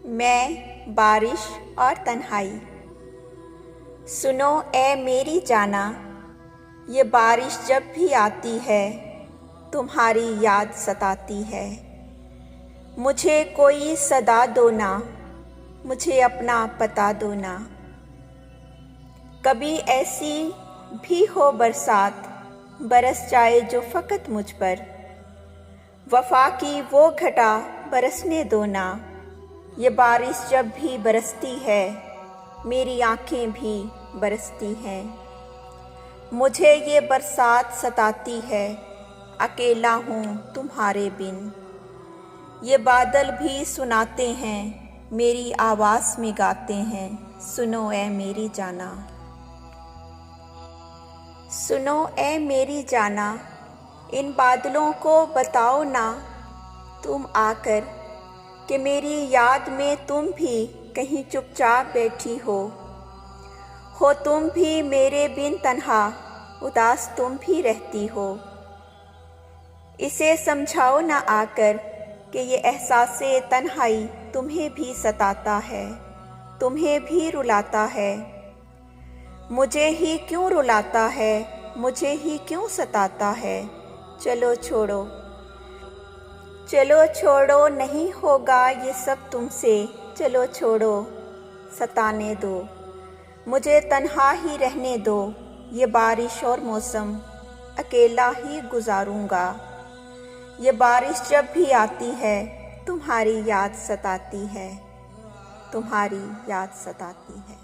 मैं बारिश और तन्हाई। सुनो ए मेरी जाना, ये बारिश जब भी आती है तुम्हारी याद सताती है। मुझे कोई सदा दो ना, मुझे अपना पता दो ना। कभी ऐसी भी हो बरसात, बरस जाए जो फ़कत मुझ पर। वफ़ा की वो घटा बरसने दो ना, ये बारिश जब भी बरसती है मेरी आँखें भी बरसती हैं। मुझे ये बरसात सताती है, अकेला हूँ तुम्हारे बिन। ये बादल भी सुनाते हैं, मेरी आवाज़ में गाते हैं, सुनो ए मेरी जाना। सुनो ए मेरी जाना, इन बादलों को बताओ ना तुम आकर कि मेरी याद में तुम भी कहीं चुपचाप बैठी हो तुम भी मेरे बिन तन्हा, उदास तुम भी रहती हो। इसे समझाओ ना आकर कि ये एहसासे तन्हाई तुम्हें भी सताता है, तुम्हें भी रुलाता है। मुझे ही क्यों रुलाता है, मुझे ही क्यों सताता है। चलो छोड़ो, चलो छोड़ो, नहीं होगा ये सब तुमसे। चलो छोड़ो, सताने दो, मुझे तन्हा ही रहने दो। ये बारिश और मौसम अकेला ही गुजारूंगा। ये बारिश जब भी आती है तुम्हारी याद सताती है, तुम्हारी याद सताती है।